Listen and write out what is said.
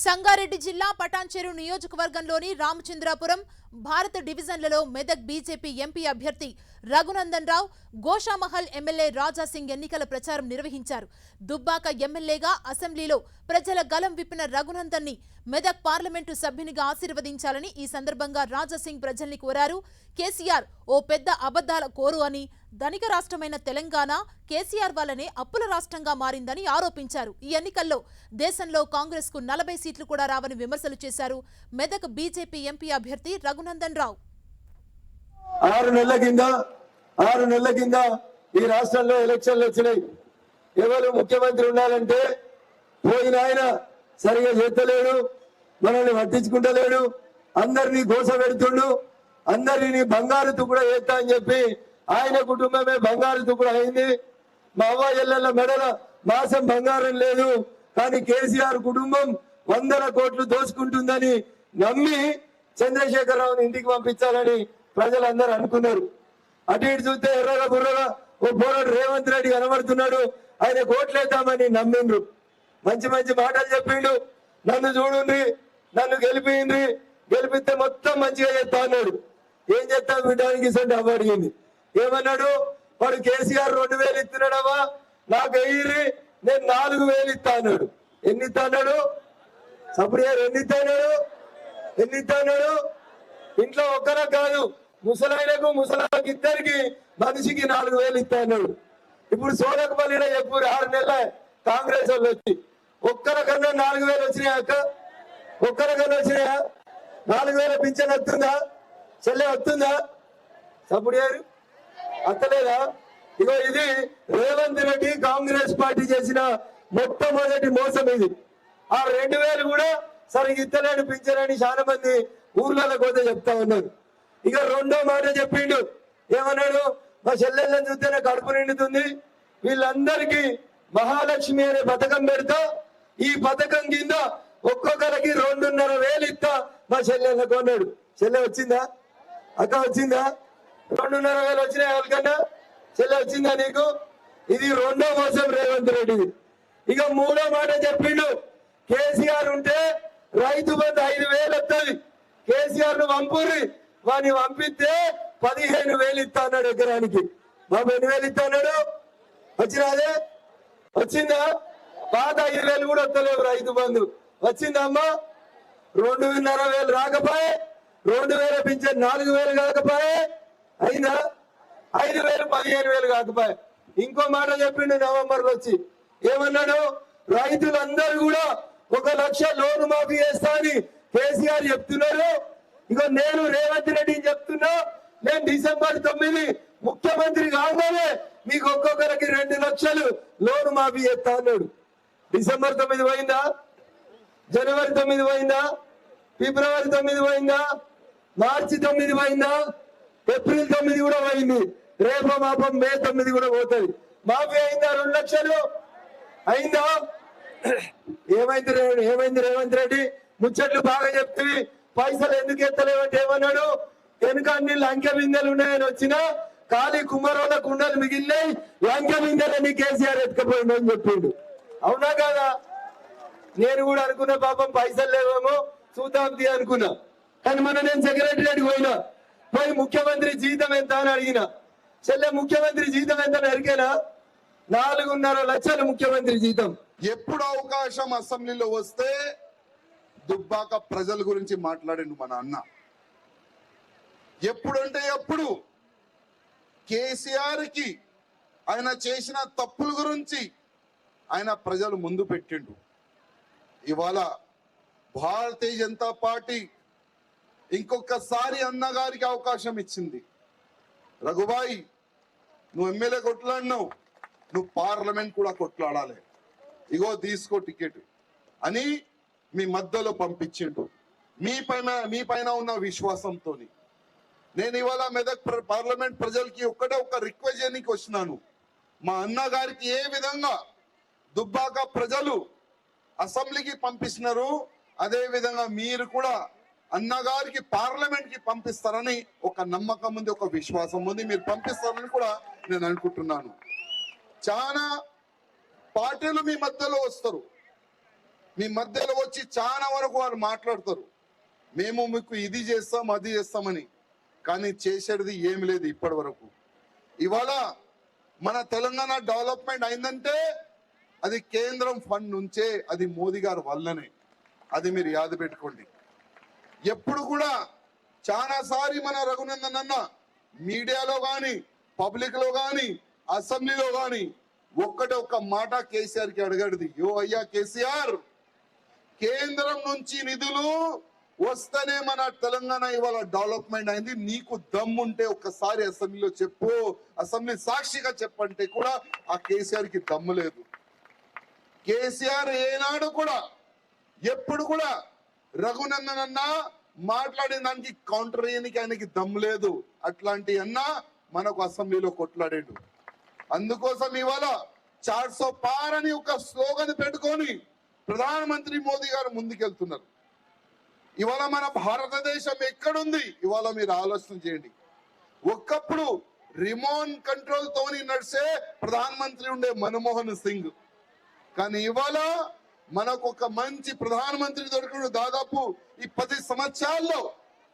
సంగారెడ్డి జిల్లా పటాన్చెరు నియోజకవర్గంలోని రామచంద్రాపురం భారత డివిజన్లలో మెదక్ బీజేపీ ఎంపీ అభ్యర్థి రఘునందన్ రావు, గోషామహల్ ఎమ్మెల్యే రాజా సింగ్ ఎన్నికల ప్రచారం నిర్వహించారు. దుబ్బాక ఎమ్మెల్యేగా అసెంబ్లీలో ప్రజల గలం విప్పిన రఘునందన్ ని మెదక్ పార్లమెంటు సభ్యునిగా ఆశీర్వదించాలని ఈ సందర్భంగా రాజా సింగ్ ప్రజల్ని కోరారు. కేసీఆర్ ఓ పెద్ద అబద్ధాల కోరు అని, ధనిక రాష్ట్రమైన తెలంగాణ కేసీఆర్ వల్లనే అప్పుల రాష్ట్రంగా మారిందని ఆరోపించారు. ఈ ఎన్నికల్లో దేశంలో కాంగ్రెస్ కు 40 సీట్లు కూడా రావని విమర్శలు చేశారు. మెదక్ బీజేపీ ఎంపీ అభ్యర్థి రఘునందన్ రావు. 6 నెలల కింద ఈ రాష్ట్రంలో ఎలక్షన్లు వచ్చినాయి. ఎవరు ముఖ్యమంత్రి ఉండాలంటే పోయిన ఆయన సరిగా చేస్తలేడు, మనల్ని పట్టించుకుంటలేడు, అందరినీ గోస పెడుతుండు, అందరినీ బంగారు తుక్కుడ చేస్తా అని చెప్పి ఆయన కుటుంబమే బంగారు తుక్కుడ అయింది. మా అవ్వ ఎల్లెళ్ళ మెడల మాసం బంగారం లేదు, కానీ కేసీఆర్ కుటుంబం 100 కోట్లు దోచుకుంటుందని నమ్మి చంద్రశేఖరరావుని ఇంటికి పంపించాలని ప్రజలందరూ అనుకున్నారు. అటు ఇటు చూస్తే ఎర్రగా బుర్రగా ఓ పోరాడు రేవంత్ రెడ్డి కనబడుతున్నాడు, ఆయన కోట్లేద్దామని నమ్మిండ్రు. మంచి మంచి మాటలు చెప్పిండు, నన్ను చూడుండ్రి, నన్ను గెలిపిస్తే మొత్తం మంచిగా చేస్తా అన్నాడు. ఏం చేస్తా వినడానికి ఇసండి అవ్వ అడిగింది. ఏమన్నాడు? వాడు కేసీఆర్ 2000 ఇస్తున్నాడవా, నాకు వెయ్యి, నేను 4000 ఇస్తా అన్నాడు. ఎన్ని ఇస్తా అన్నాడు? సప్రియర్ ఎన్ని ఇస్తా అన్నాడు? ఇంట్లో ఒక్కరా కాదు, ముసలాళ్ళకి ఇద్దరికి మనిషికి 4000 ఇస్తా అన్నాడు. ఇప్పుడు సోనకపల్లిలో చెప్పు 6 నెలల కాంగ్రెస్ వాళ్ళు వచ్చి ఒక్కరికన్నా 4000 వచ్చినాయా అక్క? ఒక్కరికన్నా వచ్చినాయా? 4000 పింఛన్ వస్తుందా? చెల్లె వస్తుందా? సప్పుడు అత్తలేదా? ఇగో ఇది రేవంత్ రెడ్డి కాంగ్రెస్ పార్టీ చేసిన మొట్టమొదటి మోసం ఇది. ఆ 2000 కూడా సరిగ్గా ఇత్తలేడు పింఛనని చాలా మంది ఊర్లలో పోతే చెప్తా ఉన్నారు. ఇక రెండో మాట చెప్పిండు. ఏమన్నాడు? మా చెల్లెళ్ళని చూస్తేనే కడుపు నిండుతుంది, వీళ్ళందరికీ మహాలక్ష్మి అనే పథకం పెడతా, ఈ పథకం కింద ఒక్కొక్కరికి 2,500 ఇస్తా మా చెల్లెళ్ళకు అన్నాడు. చెల్లె వచ్చిందా అక్క? వచ్చిందా? 2,500 వచ్చినాయి ఎవరికన్నా? చెల్లె వచ్చిందా నీకు? ఇది రెండో మోసం రేవంత్ రెడ్డిది. ఇక మూడో మాట చెప్పిండు. కేసీఆర్ ఉంటే రైతు బంధు 5,000 వస్తుంది, కేసీఆర్ ను పంపుర్రి, వాడిని పంపిస్తే 15,000 ఇస్తా అన్నాడు ఎకరానికి. బాబు 8,000 ఇస్తా అన్నాడు. వచ్చినాదే? వచ్చిందా? పాత 5,000 కూడా వస్తలేవు రైతు బంధు. వచ్చిందా అమ్మా? 2,500 రాకపోయే, 2,000 పింఛన్ 4,000 కాకపోయే, అయిందా? 5,000 15,000 కాకపోయే. ఇంకో మాట చెప్పిండు నవంబర్లో వచ్చి. ఏమన్నాడు? రైతులందరూ కూడా 1 లక్ష లోను మాఫీ చేస్తా అని కేసీఆర్ చెప్తున్నారు. ఇక నేను రేవంత్ రెడ్డిని చెప్తున్నా, నేను డిసెంబర్ 9 ముఖ్యమంత్రి కాగానే మీకు ఒక్కొక్కరికి 2 లక్షలు లోను మాఫీ చేస్తా అన్నాడు. డిసెంబర్ 9 పోయిందా? జనవరి 9 పోయిందా? ఫిబ్రవరి 9 పోయిందా? మార్చి 9 పోయిందా? ఏప్రిల్ 9 కూడా పోయింది. రేపు మాపం మే 9 కూడా పోతుంది. మాఫీ అయిందా? 2 లక్షలు అయిందా? ఏమైంది రేవంత్ రెడ్డి? ముచ్చట్లు బాగా చెప్తుంది, పైసలు ఎందుకు ఎత్తలేవంటే ఏమన్నాడు? వెనుక అన్ని లంకె బిందెలు ఉన్నాయని వచ్చినా ఖాళీ కుమ్మరోళ్ళ కుండలు మిగిలినాయి, లంకె బిందెలని కేసీఆర్ ఎత్తుకపోయిందని చెప్పిండు. అవునా కాదా? నేను కూడా అనుకున్నా పాపం పైసలు లేవేమో చూద్దాం అనుకున్నా. కానీ నేను సెక్రటరీకి పోయి ముఖ్యమంత్రి జీతం ఎంత అని అడిగిన. చెల్లె ముఖ్యమంత్రి జీతం ఎంత అని అడిగేనా? 4,500 లక్షలు ముఖ్యమంత్రి జీతం. ఎప్పుడు అవకాశం అసెంబ్లీలో వస్తే దుబ్బాక ప్రజల గురించి మాట్లాడిండు మన అన్న. ఎప్పుడంటే ఎప్పుడు కేసీఆర్ కి ఆయన చేసిన తప్పుల గురించి ఆయన ప్రజలు ముందు పెట్టిండు. ఇవాళ భారతీయ జనతా పార్టీ ఇంకొకసారి అన్నగారికి అవకాశం ఇచ్చింది. రఘుబాయి, నువ్వు ఎమ్మెల్యే కొట్లాడినావు, నువ్వు పార్లమెంట్ కూడా కొట్లాడాలి, ఇగో తీసుకో టికెట్ అని మీ మధ్యలో పంపించిండు. మీ పైన ఉన్న విశ్వాసంతో నేను ఇవాళ మెదక్ పార్లమెంట్ ప్రజలకి ఒక రిక్వెస్ట్ చేయడానికి వచ్చినాను. మా అన్న గారికి ఏ విధంగా దుబ్బాక ప్రజలు అసెంబ్లీకి పంపిస్తున్నారు, అదే విధంగా మీరు కూడా అన్నగారికి పార్లమెంట్ కి పంపిస్తారని ఒక నమ్మకం ఉంది, ఒక విశ్వాసం ఉంది. మీరు పంపిస్తారని కూడా నేను అనుకుంటున్నాను. చాలా పార్టీలు మీ మధ్యలో వస్తారు, మీ మధ్యలో వచ్చి చాలా వరకు వారు మాట్లాడతారు, మేము మీకు ఇది చేస్తాం అది చేస్తామని, కానీ చేసేది ఏమి లేదు ఇప్పటి వరకు. ఇవాళ మన తెలంగాణ డెవలప్మెంట్ అయిందంటే అది కేంద్రం ఫండ్ నుంచే, అది మోదీ గారి వల్లనే. అది మీరు యాద పెట్టుకోండి. ఎప్పుడు కూడా చాలాసారి మన రఘునందన్ అన్న మీడియాలో కానీ పబ్లిక్ లో కానీ అసెంబ్లీలో కానీ ఒక్క మాట కేసీఆర్ కి అడగడిది, యో అయ్యా కేసీఆర్, కేంద్రం నుంచి నిధులు వస్తేనే మన తెలంగాణ ఇవాళ డెవలప్మెంట్ అయింది, నీకు దమ్ముంటే ఒక్కసారి అసెంబ్లీలో చెప్పు, అసెంబ్లీ సాక్షిగా చెప్పంటే కూడా ఆ కేసీఆర్ కి దమ్ము లేదు. కేసీఆర్ ఏనాడు కూడా ఎప్పుడు కూడా రఘునందన్ అన్న మాట్లాడిన దానికి కౌంటర్ చేయడానికి ఆయనకి దమ్ము లేదు. అట్లాంటి అన్న మనకు అసెంబ్లీలో కొట్లాడాడు. అందుకోసం ఇవాళ 400 పార్ అని ఒక స్లోగన్ పెట్టుకొని ప్రధానమంత్రి మోదీ గారు ముందుకెళ్తున్నారు. ఇవాళ మన భారతదేశం ఎక్కడుంది ఇవాళ మీరు ఆలోచన చేయండి. ఒకప్పుడు రిమోట్ కంట్రోల్ తోని నడిచే ప్రధానమంత్రి ఉండే మన్మోహన్ సింగ్, కానీ ఇవాళ మనకు ఒక మంచి ప్రధానమంత్రి దొరికిన దాదాపు ఈ 10 సంవత్సరాల్లో